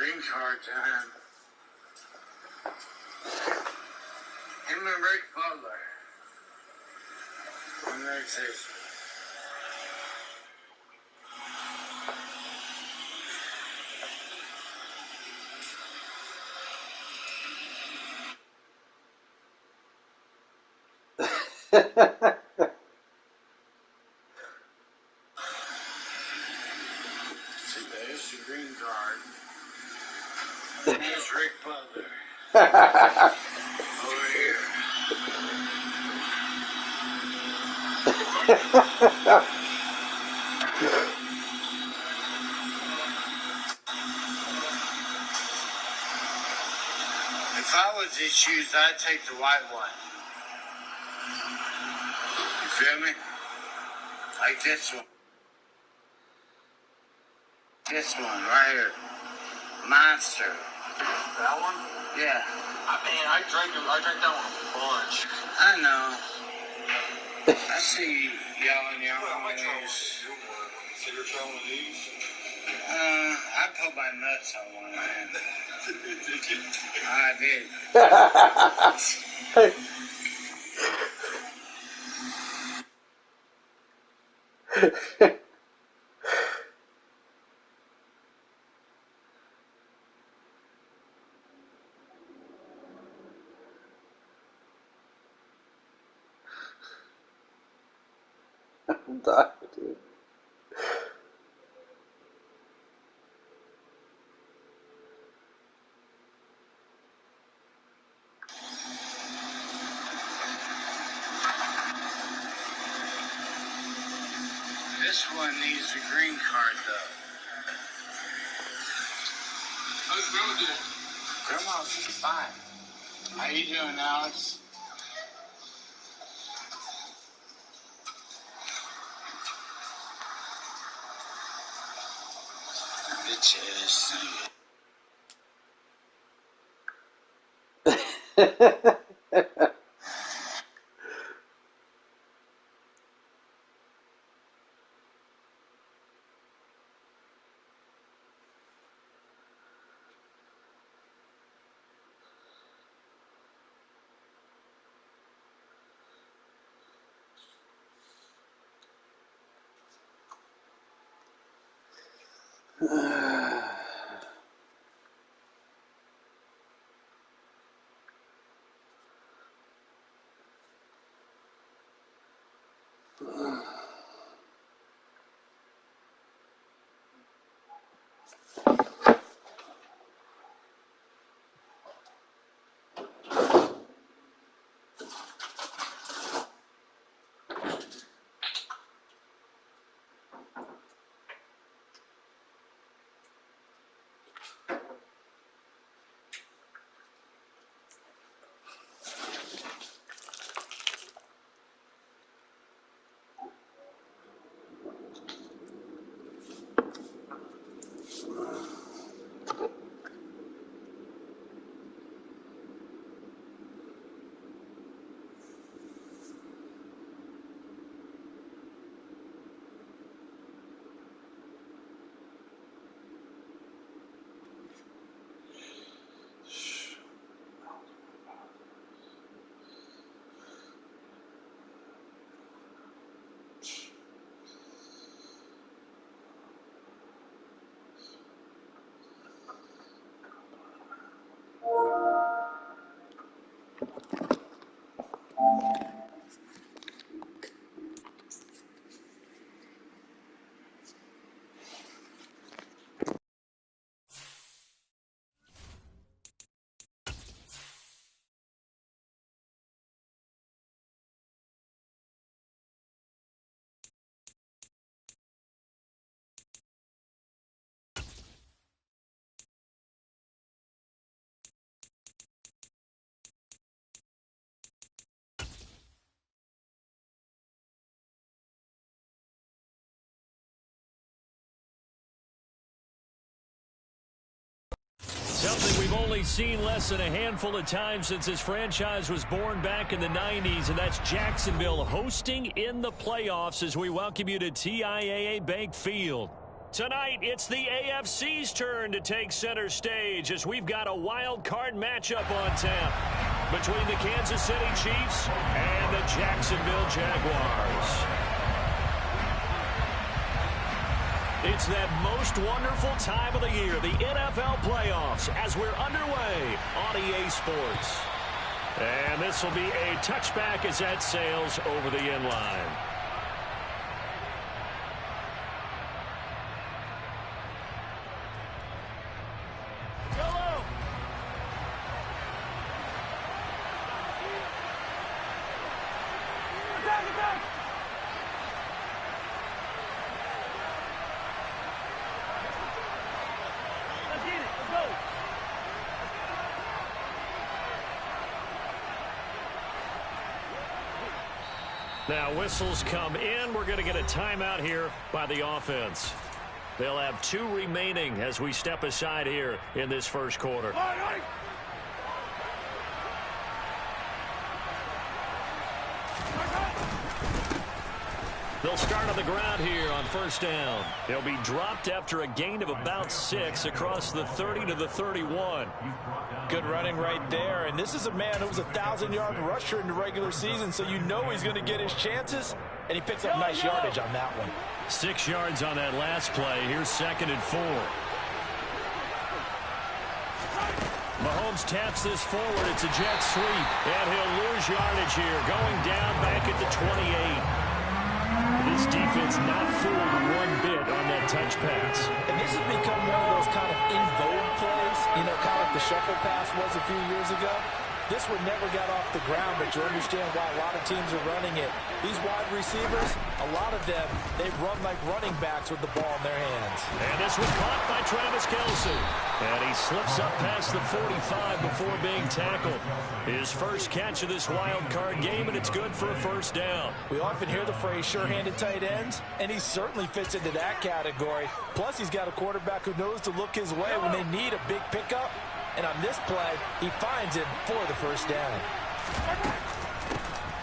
green card time. Him and Rick Butler. On the rotation. See, there's the green card. And there's Rick Butler. Over here. If I was to choose, I'd take the white one. You feel me? Like this one. This one right here. Monster. That one? Yeah. I mean, I drank that one a bunch. I know. I see y'all in your own news. Cigarette trail with these? I put my nuts on one, man. I did. I'm dying, dude. This one needs a green card, though. How's Grandma doing? Grandma's fine. How you doing, Alex? Bitch ass thing. Something we've only seen less than a handful of times since this franchise was born back in the 90s, and that's Jacksonville hosting in the playoffs as we welcome you to TIAA Bank Field. Tonight, it's the AFC's turn to take center stage as we've got a wild card matchup on tap between the Kansas City Chiefs and the Jacksonville Jaguars. It's that most wonderful time of the year, the NFL playoffs, as we're underway on EA Sports. And this will be a touchback as that sails over the end line. Now whistles come in. We're going to get a timeout here by the offense. They'll have 2 remaining as we step aside here in this first quarter. They'll start on the ground here on first down. They'll be dropped after a gain of about 6 across the 30 to the 31. Good running right there. And this is a man who was a 1,000-yard rusher in the regular season, so you know he's going to get his chances. And he picks up nice yardage on that one. 6 yards on that last play. Here's 2nd and 4. Mahomes taps this forward. It's a jet sweep. And he'll lose yardage here. Going down back at the 28. This defense not fooled one bit on that touch pass. And this has become one of those kind of in vogue plays, you know, kind of like the shuffle pass was a few years ago. This one never got off the ground, but you understand why a lot of teams are running it. These wide receivers, a lot of them, they run like running backs with the ball in their hands. And this was caught by Travis Kelce. And he slips up past the 45 before being tackled. His first catch of this wild card game, and it's good for a first down. We often hear the phrase sure-handed tight ends, and he certainly fits into that category. Plus, he's got a quarterback who knows to look his way when they need a big pickup. And on this play, he finds him for the first down.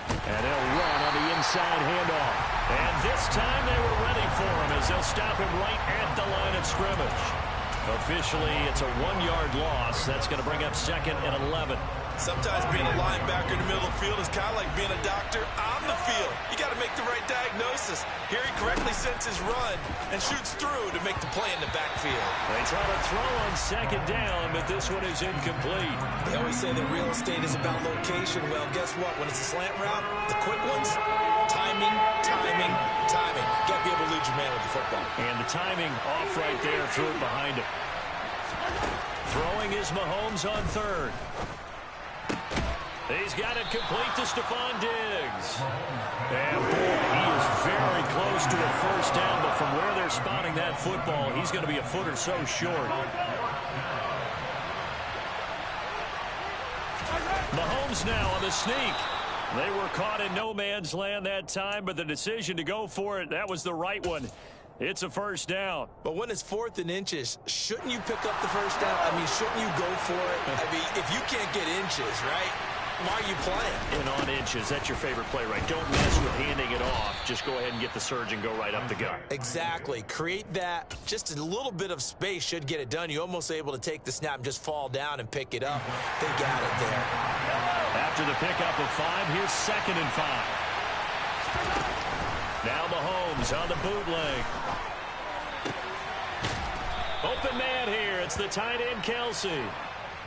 And they'll run on the inside handoff. And this time they were ready for him as they'll stop him right at the line of scrimmage. Officially, it's a 1-yard loss. That's going to bring up 2nd and 11. Sometimes being a linebacker in the middle of the field is kind of like being a doctor on the field. You got to make the right diagnosis. Here he correctly sends his run and shoots through to make the play in the backfield. They try to throw on 2nd down, but this one is incomplete. They always say that real estate is about location. Well, guess what? When it's a slant route, the quick ones, timing, timing, timing. Got to be able to lead your man with the football. And the timing off right there, threw it behind him. Throwing is Mahomes on 3rd. He's got it complete to Stephon Diggs. And boy, he is very close to a first down, but from where they're spotting that football, he's going to be a foot or so short. Mahomes now on the sneak. They were caught in no man's land that time, but the decision to go for it, that was the right one. It's a first down. But when it's 4th and inches, shouldn't you pick up the first down? I mean, shouldn't you go for it? I mean, if you can't get inches, right? Why are you playing? And on inches, that's your favorite play, right? Don't mess with handing it off. Just go ahead and get the surge and go right up the gut. Exactly. Create that. Just a little bit of space should get it done. You're almost able to take the snap and just fall down and pick it up. They got it there. After the pickup of 5, here's 2nd and 5. Now Mahomes on the bootleg. Open man here. It's the tight end, Kelce.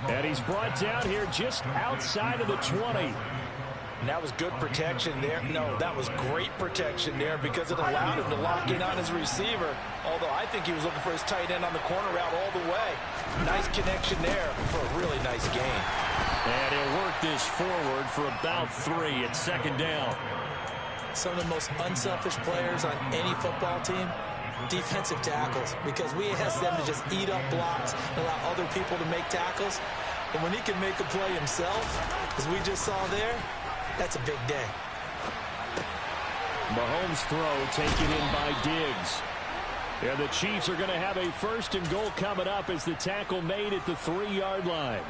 And he's brought down here just outside of the 20. And that was good protection there. No, that was great protection there because it allowed him to lock in on his receiver. Although I think he was looking for his tight end on the corner route all the way. Nice connection there for a really nice gain. And he'll work this forward for about 3 at 2nd down. Some of the most unselfish players on any football team, defensive tackles, because we ask them to just eat up blocks and allow other people to make tackles. And when he can make a play himself, as we just saw there, that's a big day. Mahomes' throw taken in by Diggs. And the Chiefs are going to have a 1st and goal coming up as the tackle made at the 3-yard line.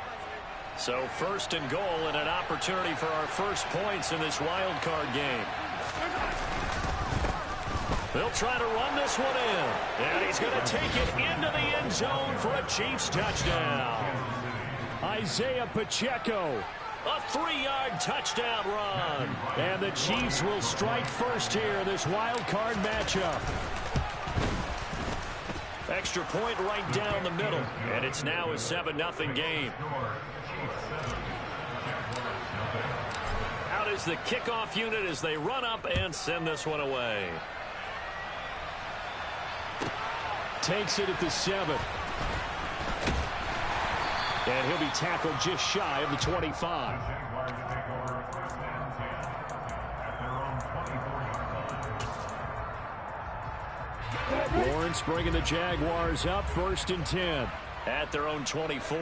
So 1st and goal and an opportunity for our first points in this wild card game. They'll try to run this one in. And he's going to take it into the end zone for a Chiefs touchdown. Isaiah Pacheco. A 3-yard touchdown run. And the Chiefs will strike first here in this wild card matchup. Extra point right down the middle. And it's now a 7-0 game. Out is the kickoff unit as they run up and send this one away. Takes it at the 7. And he'll be tackled just shy of the 25. Lawrence bringing the Jaguars up 1st and 10 at their own 24.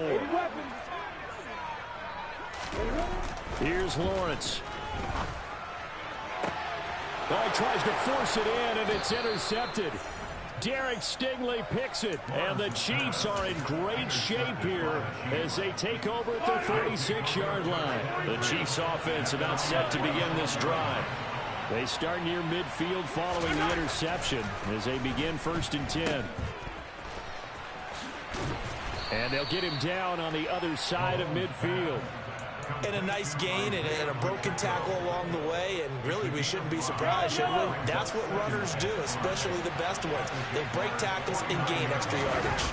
Here's Lawrence. Oh, he tries to force it in, and it's intercepted. Derek Stingley picks it, and the Chiefs are in great shape here as they take over at their 36-yard line. The Chiefs offense about set to begin this drive. They start near midfield following the interception as they begin 1st and 10. And they'll get him down on the other side of midfield. And a nice gain and a broken tackle along the way, and really we shouldn't be surprised, should we? That's what runners do, especially the best ones. They break tackles and gain extra yardage.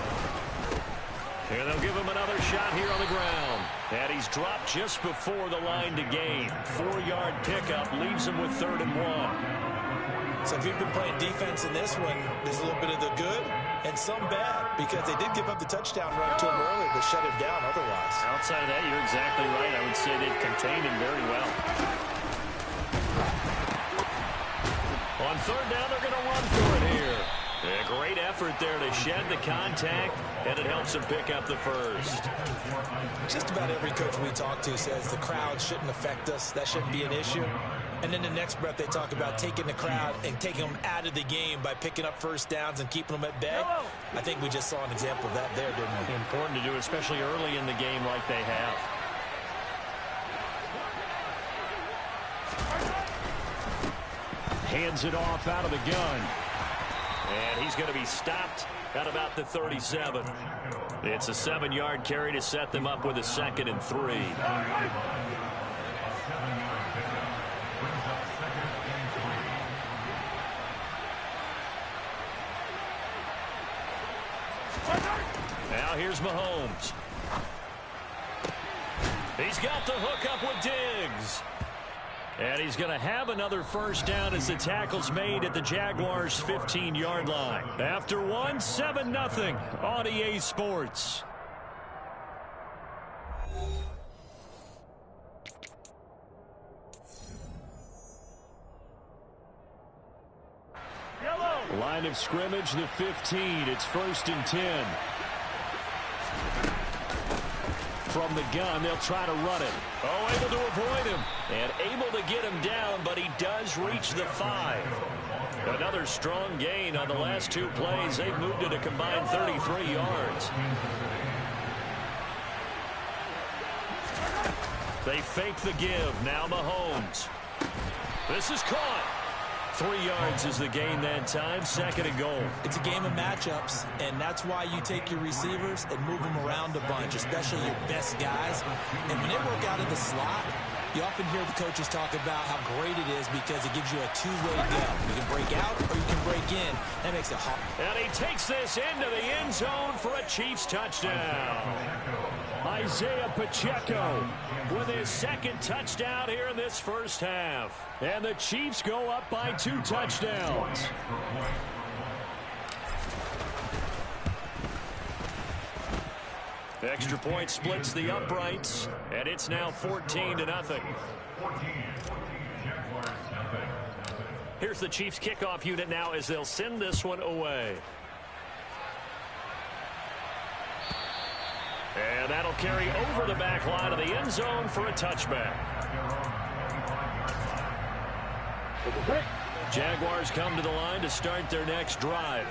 And they'll give him another shot here on the ground. And he's dropped just before the line to gain. 4-yard pickup leaves him with 3rd and 1. So if you've been playing defense in this one, there's a little bit of the good and some bad, because they did give up the touchdown run to him earlier to shut him down otherwise. Outside of that, you're exactly right. I would say they've contained him very well. On 3rd down, they're going to run for it here. A great effort there to shed the contact, and it helps them pick up the first. Just about every coach we talk to says the crowd shouldn't affect us. That shouldn't be an issue. And then the next breath, they talk about taking the crowd and taking them out of the game by picking up first downs and keeping them at bay. I think we just saw an example of that there, didn't we? Important to do, especially early in the game like they have. Hands it off out of the gun. And he's going to be stopped at about the 37. It's a 7-yard carry to set them up with a 2nd and 3. Now here's Mahomes. He's got the hook up with Diggs. And he's going to have another first down as the tackle's made at the Jaguars' 15-yard line. After 7-0 on EA Sports. Line of scrimmage, the 15. It's 1st and 10. From the gun, they'll try to run it. Oh, able to avoid him. And able to get him down, but he does reach the 5. Another strong gain on the last 2 plays. They've moved it a combined 33 yards. They fake the give. Now Mahomes. This is caught. 3 yards is the gain that time. 2nd and goal. It's a game of matchups, and that's why you take your receivers and move them around a bunch, especially your best guys. And when they work out of the slot, you often hear the coaches talk about how great it is because it gives you a two-way go. You can break out or you can break in. That makes it hard. And he takes this into the end zone for a Chiefs touchdown. Isaiah Pacheco with his 2nd touchdown here in this first half. And the Chiefs go up by 2 touchdowns. The extra point splits the uprights, and it's now 14-0. Here's the Chiefs kickoff unit now as they'll send this one away. And that'll carry over the back line of the end zone for a touchback. Jaguars come to the line to start their next drive.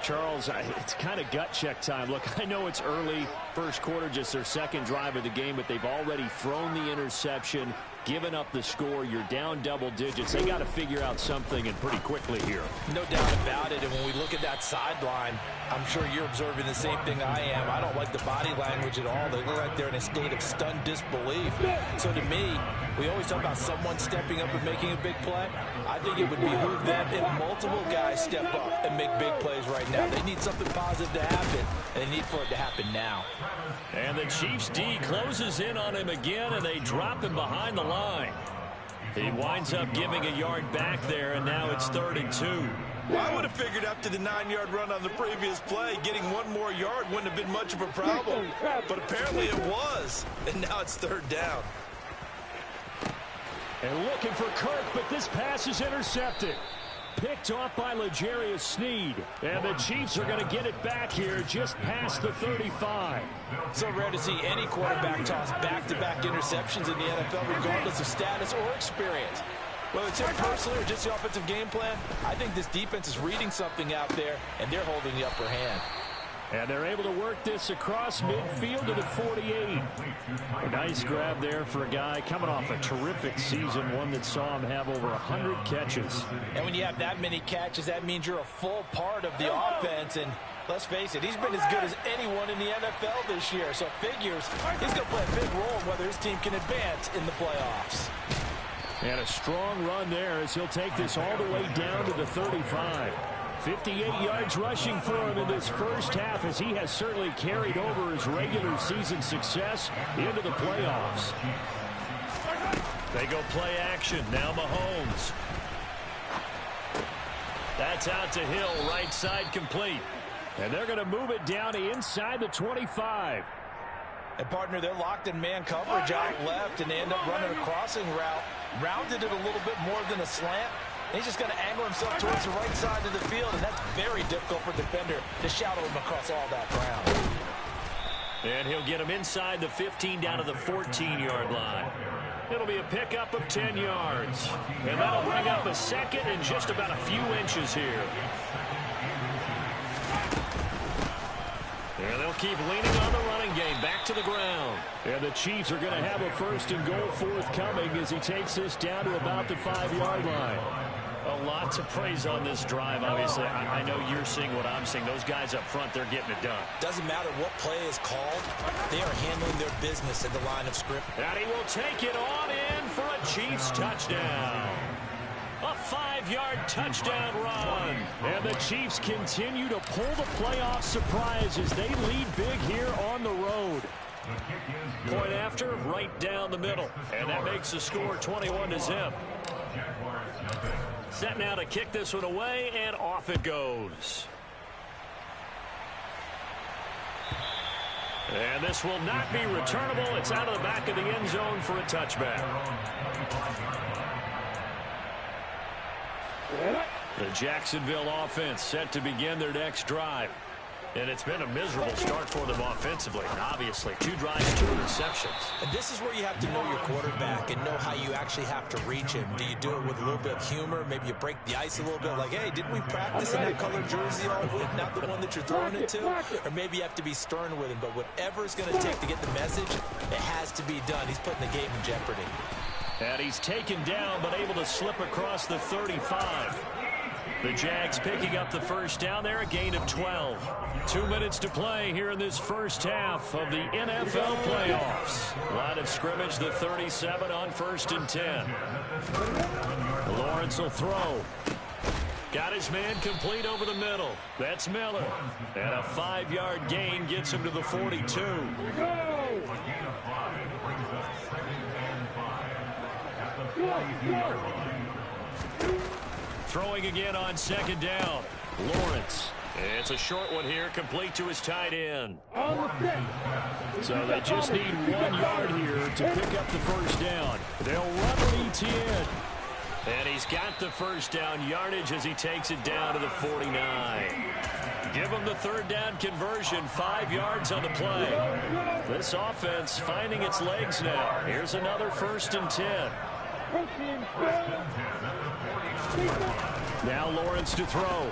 Charles, it's kind of gut check time. Look, I know it's early, first quarter, just their 2nd drive of the game, but they've already thrown the interception. giving up the score. You're down double digits. They got to figure out something, and pretty quickly here. No doubt about it. And when we look at that sideline, I'm sure you're observing the same thing I am. I don't like the body language at all. They look like they're in a state of stunned disbelief. So to me, we always talk about someone stepping up and making a big play. I think it would behoove them if multiple guys step up and make big plays right now. They need something positive to happen, and they need for it to happen now. And the Chiefs D closes in on him again, and they drop him behind the line. He winds up giving a yard back there, and now it's 3rd and 2. Well, I would have figured after the 9-yard run on the previous play, getting one more yard wouldn't have been much of a problem. But apparently it was, and now it's 3rd down. And looking for Kirk, but this pass is intercepted. Picked off by L'Jarius Sneed. And the Chiefs are going to get it back here just past the 35. So rare to see any quarterback toss back-to-back interceptions in the NFL, regardless of status or experience. Whether it's him personally or just the offensive game plan, I think this defense is reading something out there, and they're holding the upper hand. And they're able to work this across midfield to the 48. A nice grab there for a guy coming off a terrific season, one that saw him have over 100 catches. And when you have that many catches, that means you're a full part of the offense. And let's face it, he's been as good as anyone in the NFL this year. So it figures he's going to play a big role in whether his team can advance in the playoffs. And a strong run there as he'll take this all the way down to the 35. 58 yards rushing for him in this first half, as he has certainly carried over his regular season success into the playoffs. They go play action. Now Mahomes. That's out to Hill, right side complete. And they're going to move it down to inside the 25. And partner, they're locked in man coverage out left, and they end up running a crossing route. Rounded it a little bit more than a slant. He's just going to angle himself towards the right side of the field, and that's very difficult for a defender to shadow him across all that ground. And he'll get him inside the 15 down to the 14-yard line. It'll be a pickup of 10 yards. And that'll bring up a second and just about a few inches here. And they'll keep leaning on the running game back to the ground. And the Chiefs are going to have a 1st and goal forthcoming as he takes this down to about the 5-yard line. A lot to praise on this drive, obviously. I know you're seeing what I'm seeing. Those guys up front, they're getting it done. Doesn't matter what play is called. They are handling their business at the line of scrimmage. And he will take it on in for a Chiefs touchdown. A 5-yard touchdown run. And the Chiefs continue to pull the playoff surprise as they lead big here on the road. Point after, right down the middle. And that makes the score 21-0. Set now to kick this one away, and off it goes. And this will not be returnable. It's out of the back of the end zone for a touchback. The Jacksonville offense set to begin their next drive. And it's been a miserable start for them offensively. Obviously, 2 drives, 2 interceptions. And this is where you have to know your quarterback and know how you actually have to reach him. Do you do it with a little bit of humor? Maybe you break the ice a little bit, like, hey, didn't we practice in that colored jersey all week, not the one that you're throwing it to? Or maybe you have to be stern with him. But whatever it's going to take to get the message, it has to be done. He's putting the game in jeopardy. And he's taken down, but able to slip across the 35. The Jags picking up the first down there, a gain of 12. 2 minutes to play here in this first half of the NFL playoffs. Line of scrimmage, the 37 on 1st and 10. Lawrence will throw. Got his man complete over the middle. That's Miller. And a 5-yard gain gets him to the 42. Throwing again on 2nd down. Lawrence. It's a short one here, complete to his tight end. So they just need 1 yard here to pick up the first down. They'll run with ETN. And he's got the first down yardage as he takes it down to the 49. Give him the 3rd down conversion, 5 yards on the play. This offense finding its legs now. Here's another 1st and 10. Now Lawrence to throw.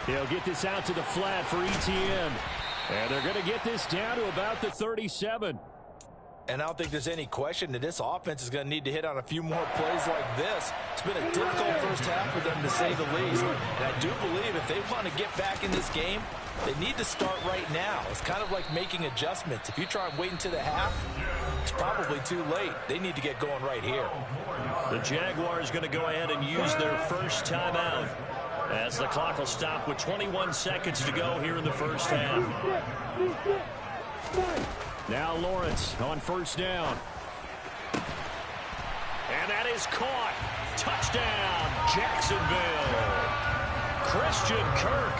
He'll get this out to the flat for ETN. And they're going to get this down to about the 37. And I don't think there's any question that this offense is going to need to hit on a few more plays like this. It's been a difficult first half for them, to say the least. And I do believe if they want to get back in this game, they need to start right now. It's kind of like making adjustments. If you try and wait until the half, it's probably too late. They need to get going right here. The Jaguars going to go ahead and use their first timeout as the clock will stop with 21 seconds to go here in the first half. Now Lawrence on first down. And that is caught. Touchdown, Jacksonville. Christian Kirk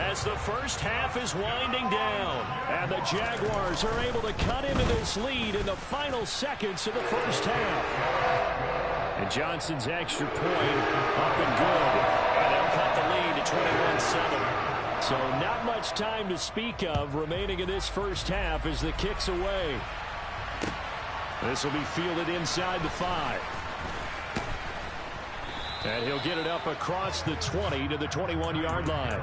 as the first half is winding down. And the Jaguars are able to cut into this lead in the final seconds of the first half. And Johnson's extra point up and good. And they'll cut the lead to 21-7. So not much time to speak of remaining in this first half as the kick's away. This will be fielded inside the 5. And he'll get it up across the 20 to the 21-yard line.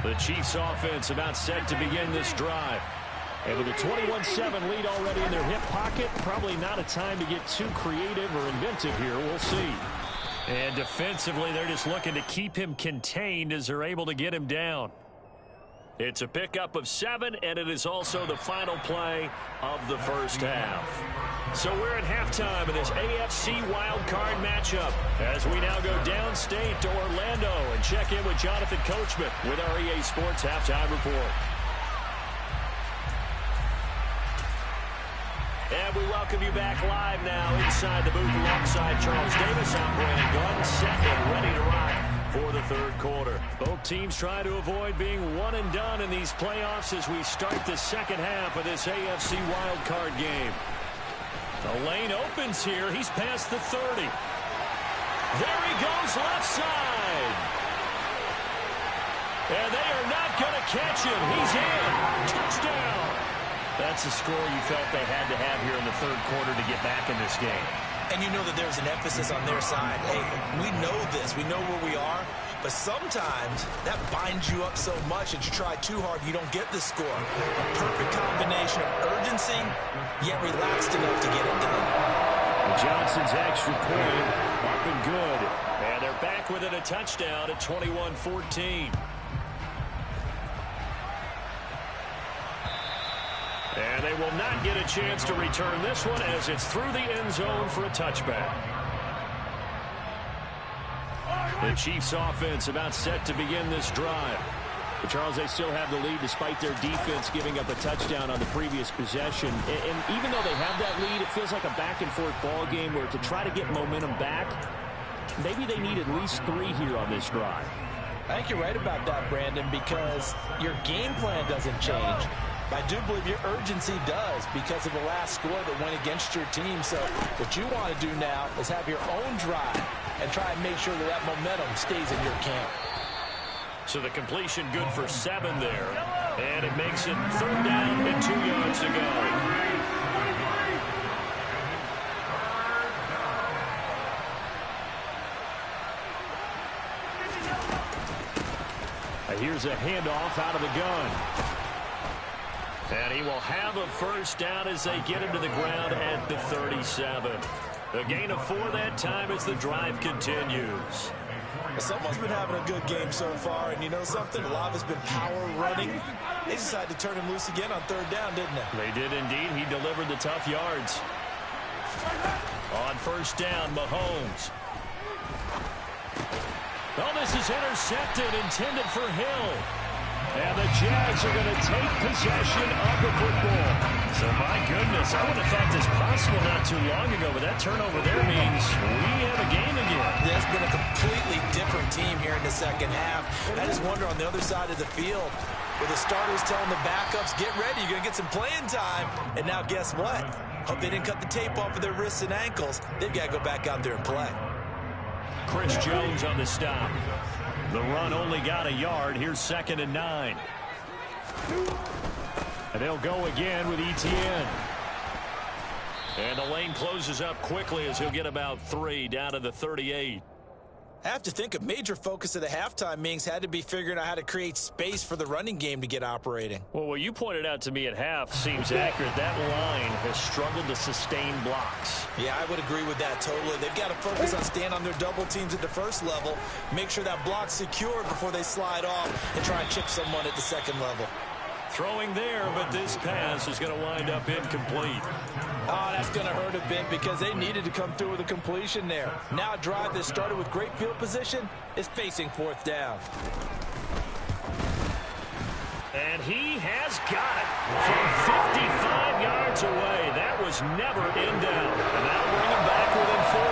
The Chiefs offense about set to begin this drive. And with a 21-7 lead already in their hip pocket, probably not a time to get too creative or inventive here. We'll see. And defensively, they're just looking to keep him contained as they're able to get him down. It's a pickup of 7, and it is also the final play of the first half. So we're at halftime of this AFC Wildcard matchup as we now go downstate to Orlando and check in with Jonathan Coachman with our EA Sports Halftime Report. And we welcome you back live now inside the booth alongside Charles Davis. I'm Brandon Gordon, set and ready to rock for the third quarter. Both teams try to avoid being one and done in these playoffs as we start the second half of this AFC wildcard game. The lane opens here. He's past the 30. There he goes left side. And they are not going to catch him. He's in. Touchdown. That's the score you felt they had to have here in the third quarter to get back in this game. And you know that there's an emphasis on their side. Hey, we know this. We know where we are. But sometimes that binds you up so much that you try too hard, you don't get the score. A perfect combination of urgency, yet relaxed enough to get it done. Johnson's extra point up and good. And they're back within a touchdown at 21-14. And they will not get a chance to return this one as it's through the end zone for a touchback. The Chiefs offense about set to begin this drive. But Charles, they still have the lead despite their defense giving up a touchdown on the previous possession. And even though they have that lead, it feels like a back-and-forth ball game where to try to get momentum back, maybe they need at least 3 here on this drive. I think you're right about that, Brandon, because your game plan doesn't change. I do believe your urgency does because of the last score that went against your team. So what you want to do now is have your own drive and try and make sure that that momentum stays in your camp. So the completion good for 7 there. And it makes it 3rd down and 2 yards to go. Here's a handoff out of the gun. And he will have a first down as they get him to the ground at the 37. The gain of 4 that time as the drive continues. Someone's been having a good game so far, and you know something? A lot of it's been power running. They decided to turn him loose again on 3rd down, didn't they? They did indeed. He delivered the tough yards. On first down, Mahomes. Oh, this is intercepted, intended for Hill. And the Jags are going to take possession of the football. So, my goodness, I would have thought this possible not too long ago, but that turnover there means we have a game again. There's been a completely different team here in the second half. I just wonder on the other side of the field, where the starters telling the backups, get ready, you're going to get some playing time. And now guess what? Hope they didn't cut the tape off of their wrists and ankles. They've got to go back out there and play. Chris Jones on the stop. The run only got a yard. Here's 2nd and 9. And they'll go again with Etienne. And the lane closes up quickly as he'll get about 3 down to the 38. I have to think a major focus of the halftime meetings had to be figuring out how to create space for the running game to get operating. Well, what you pointed out to me at half seems accurate. That line has struggled to sustain blocks. Yeah, I would agree with that totally. They've got to focus on staying on their double teams at the first level, make sure that block's secure before they slide off and try and chip someone at the second level. Throwing there, but this pass is going to wind up incomplete. Oh, that's going to hurt a bit because they needed to come through with a completion there. Now a drive that started with great field position is facing fourth down. And he has got it from 55 yards away. That was never in down. And that'll bring him back within 4.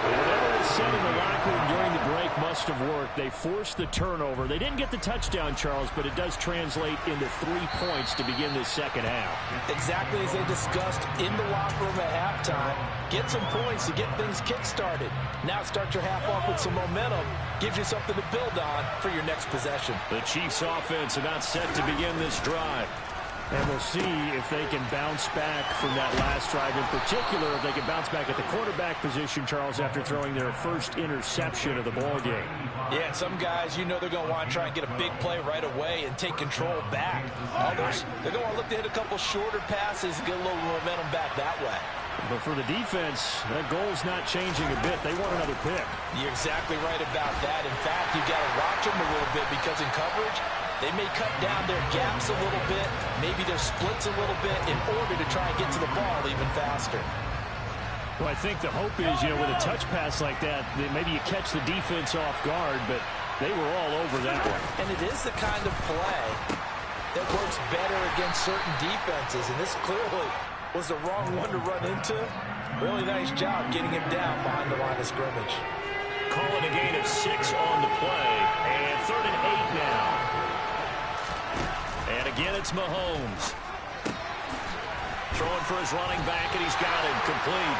Whatever was said in the locker room during the break must have worked. They forced the turnover. They didn't get the touchdown, Charles, but it does translate into 3 points to begin this second half. Exactly as they discussed in the locker room at halftime. Get some points to get things kick-started. Now start your half off with some momentum. Gives you something to build on for your next possession. The Chiefs offense about set to begin this drive. And we'll see if they can bounce back from that last drive. In particular, if they can bounce back at the quarterback position, Charles, after throwing their first interception of the ball game. Yeah, some guys, you know they're going to want to try and get a big play right away and take control back. Others, they're going to want to look to hit a couple shorter passes and get a little momentum back that way. But for the defense, that goal's not changing a bit. They want another pick. You're exactly right about that. In fact, you've got to watch them a little bit because in coverage, they may cut down their gaps a little bit, maybe their splits a little bit in order to try and get to the ball even faster. Well, I think the hope is, with a touch pass like that maybe you catch the defense off guard, but they were all over that one. And it is the kind of play that works better against certain defenses, and this clearly was the wrong one to run into. Really nice job getting him down behind the line of scrimmage. Call it a gain of 6 on the play, and 3rd and 8 now. And again, it's Mahomes. Throwing for his running back, and he's got him complete.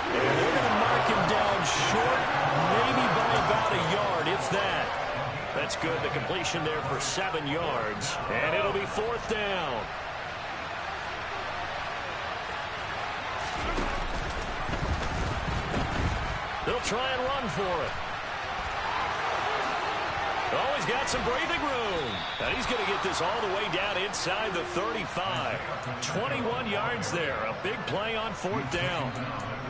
And they're going to mark him down short, maybe by about a yard, if that. That's good. The completion there for 7 yards. And it'll be 4th down. They'll try and run for it. Oh, he's got some breathing room. And he's going to get this all the way down inside the 35. 21 yards there. A big play on 4th down.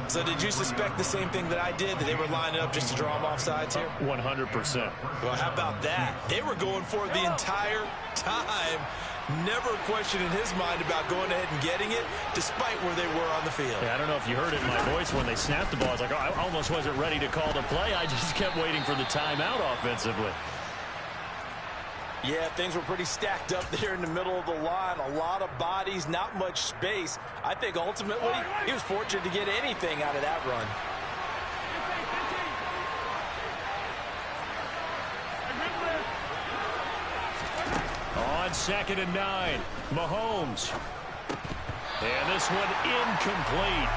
So did you suspect the same thing that I did, that they were lining up just to draw them off sides here? 100%. Well, how about that? They were going for it the entire time. Never a question in his mind about going ahead and getting it, despite where they were on the field. Yeah, I don't know if you heard it in my voice when they snapped the ball. I was like, oh, I almost wasn't ready to call the play. I just kept waiting for the timeout offensively. Yeah, things were pretty stacked up there in the middle of the line. A lot of bodies, not much space. I think ultimately he was fortunate to get anything out of that run. On 2nd and 9, Mahomes. And this one incomplete.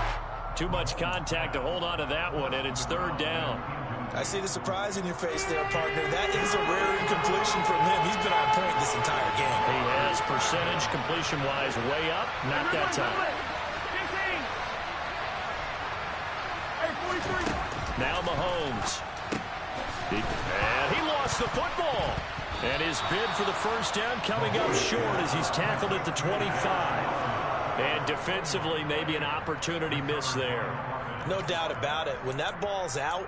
Too much contact to hold on to that one, and it's 3rd down. I see the surprise in your face there, partner. That is a rare incompletion from him. He's been on point this entire game. He has percentage completion-wise way up. Not that time. Now Mahomes. And he lost the football. And his bid for the 1st down coming up short as he's tackled at the 25. And defensively, maybe an opportunity miss there. No doubt about it. When that ball's out,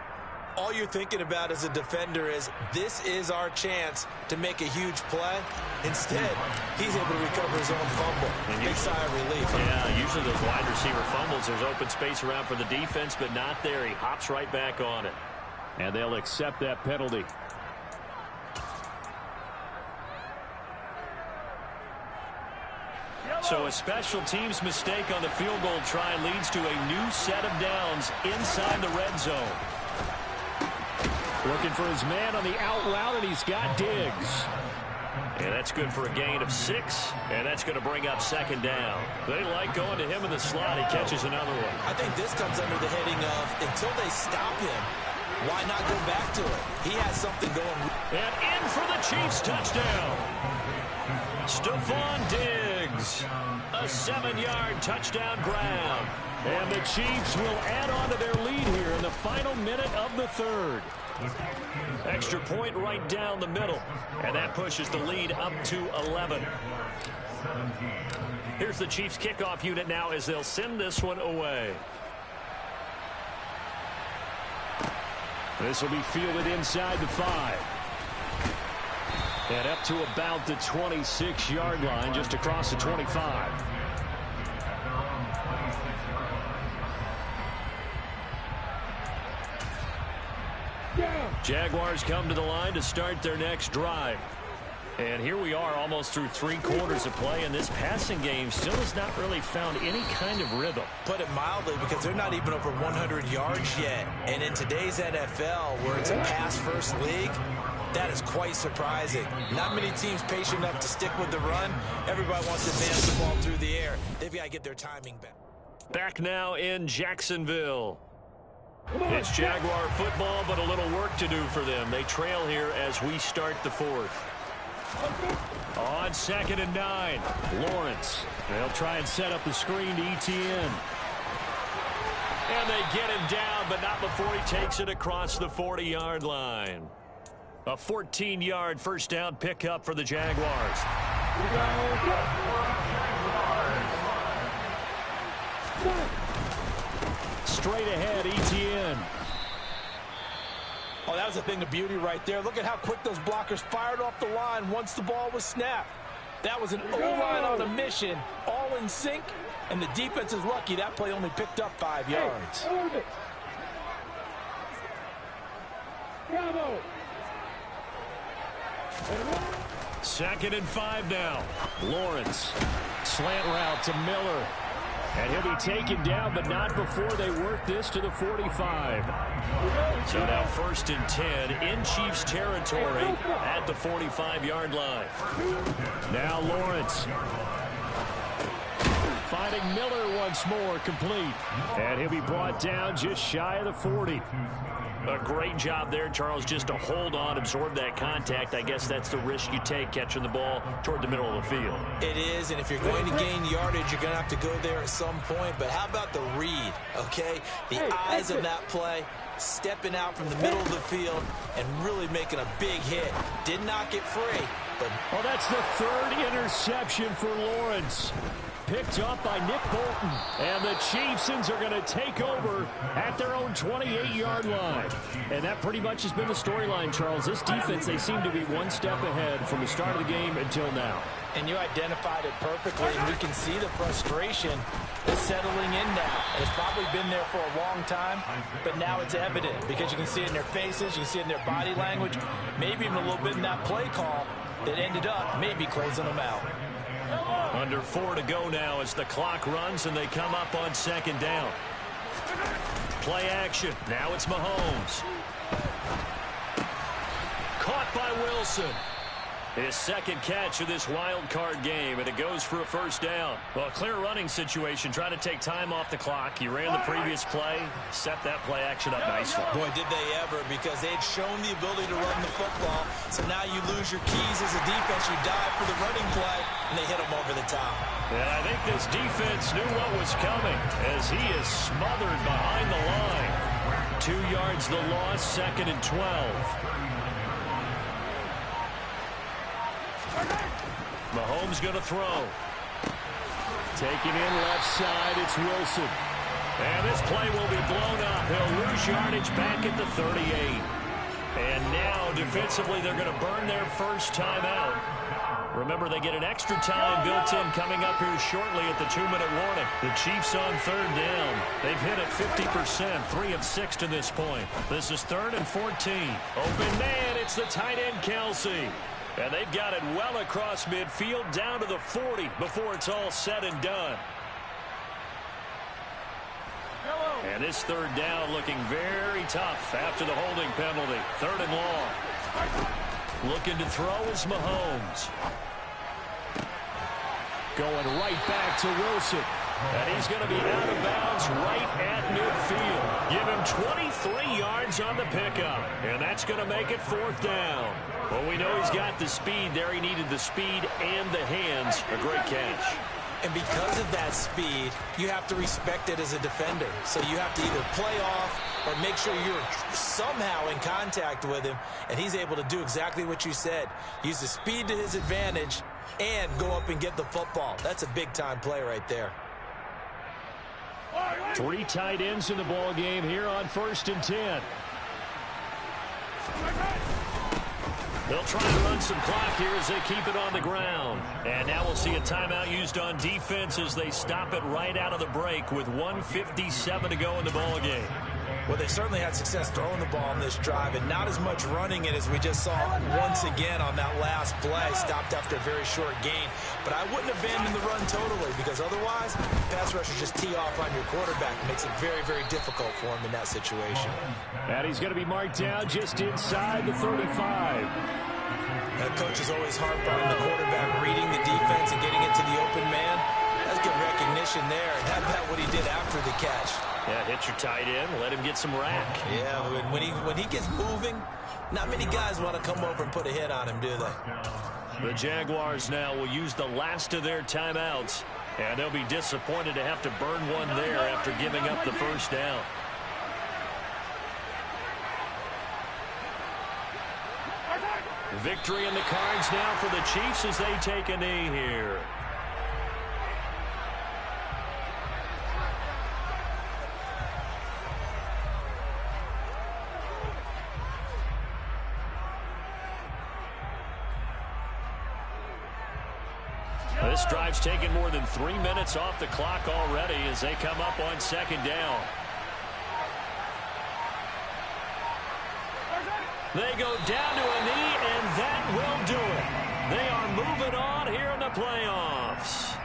all you're thinking about as a defender is, this is our chance to make a huge play. Instead, he's able to recover his own fumble. Big sigh of relief. Yeah, usually those wide receiver fumbles, there's open space around for the defense, but not there. He hops right back on it. And they'll accept that penalty. So a special teams mistake on the field goal try leads to a new set of downs inside the red zone. Looking for his man on the out route, and he's got Diggs. And that's good for a gain of 6, and that's going to bring up 2nd down. They like going to him in the slot. He catches another one. I think this comes under the heading of, until they stop him, why not go back to it? He has something going. And in for the Chiefs touchdown. Stephon Diggs. A 7-yard touchdown grab. And the Chiefs will add on to their lead here in the final minute of the 3rd. Extra point right down the middle. And that pushes the lead up to 11. Here's the Chiefs kickoff unit now as they'll send this one away. This will be fielded inside the 5. And up to about the 26-yard line, just across the 25. Jaguars come to the line to start their next drive. And here we are almost through 3 quarters of play, and this passing game still has not really found any kind of rhythm. Put it mildly, because they're not even over 100 yards yet. And in today's NFL, where it's a pass-first league, that is quite surprising. Not many teams patient enough to stick with the run. Everybody wants to advance the ball through the air. They've got to get their timing back. Back now in Jacksonville. It's Jaguar football, but a little work to do for them. They trail here as we start the 4th. On 2nd and 9, Lawrence. They'll try and set up the screen to ETN. And they get him down, but not before he takes it across the 40-yard line. A 14-yard first down pickup for the Jaguars. Straight ahead, ETN. Oh, that was a thing of beauty right there. Look at how quick those blockers fired off the line once the ball was snapped. That was an O-line on a mission, all in sync, and the defense is lucky that play only picked up 5 yards. Second and 5 now. Lawrence. Slant route to Miller. And he'll be taken down, but not before they work this to the 45. So now 1st and 10 in Chiefs territory at the 45-yard line. Now Lawrence. Finding Miller once more, complete. And he'll be brought down just shy of the 40. A great job there, Charles, just to hold on, absorb that contact. I guess that's the risk you take catching the ball toward the middle of the field. It is, and if you're going to gain yardage, you're going to have to go there at some point. But how about the read, okay? The eyes of that play, stepping out from the middle of the field and really making a big hit. Did not get free. But well, that's the 3rd interception for Lawrence. Picked up by Nick Bolton. And the Chiefsons are going to take over at their own 28-yard line. And that pretty much has been the storyline, Charles. This defense, they seem to be one step ahead from the start of the game until now. And you identified it perfectly, and we can see the frustration that's settling in now. And it's probably been there for a long time, but now it's evident because you can see it in their faces, you can see it in their body language, maybe even a little bit in that play call that ended up maybe closing them out. Under 4 to go now as the clock runs and they come up on 2nd down. Play action. Now it's Mahomes. Caught by Wilson. His 2nd catch of this wild card game, and it goes for a first down. Well, a clear running situation, trying to take time off the clock. He ran the previous play, set that play action up nicely. Boy, did they ever, because they had shown the ability to run the football. So now you lose your keys as a defense. You dive for the running play, and they hit them over the top. And I think this defense knew what was coming as he is smothered behind the line. 2 yards the loss, 2nd and 12. Mahomes going to throw. Taking in left side, it's Wilson. And this play will be blown up. He'll lose yardage back at the 38. And now, defensively, they're going to burn their first time out. Remember, they get an extra time built in coming up here shortly at the 2-minute warning. The Chiefs on 3rd down. They've hit it 50%, 3 of 6 to this point. This is 3rd and 14. Open man, it's the tight end, Kelsey. And they've got it well across midfield down to the 40 before it's all said and done. And this 3rd down looking very tough after the holding penalty. 3rd and long. Looking to throw is Mahomes. Going right back to Wilson. And he's going to be out of bounds right at midfield. Give him 23 yards on the pickup. And that's going to make it 4th down. Well, we know he's got the speed there. He needed the speed and the hands. A great catch. And because of that speed, you have to respect it as a defender. So you have to either play off or make sure you're somehow in contact with him, and he's able to do exactly what you said. Use the speed to his advantage and go up and get the football. That's a big-time play right there. 3 tight ends in the ball game here on 1st and 10. They'll try to run some clock here as they keep it on the ground. And now we'll see a timeout used on defense as they stop it right out of the break with 1:57 to go in the ball game. Well, they certainly had success throwing the ball on this drive and not as much running it as we just saw once again on that last play. Stopped after a very short gain. But I wouldn't abandon the run totally because otherwise, pass rushers just tee off on your quarterback. It makes it very, very difficult for him in that situation. And he's going to be marked down just inside the 35. The coaches always harp on the quarterback reading the defense and getting it to the open man. That's good recognition there. And how about what he did after the catch? Yeah, hit your tight end, let him get some rack. Yeah, when he gets moving, not many guys want to come over and put a hit on him, do they? The Jaguars now will use the last of their timeouts, and they'll be disappointed to have to burn one there after giving up the first down. Victory in the cards now for the Chiefs as they take a knee here. This drive's taken more than 3 minutes off the clock already as they come up on 2nd down. They go down to a knee, and that will do it. They are moving on here in the playoffs.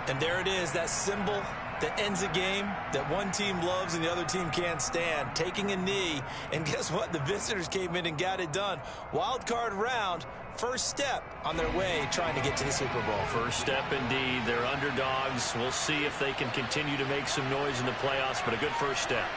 And there it is, that symbol that ends a game that one team loves and the other team can't stand. Taking a knee, and guess what? The visitors came in and got it done. Wild card round, first step on their way trying to get to the Super Bowl. First step indeed. They're underdogs. We'll see if they can continue to make some noise in the playoffs, but a good first step.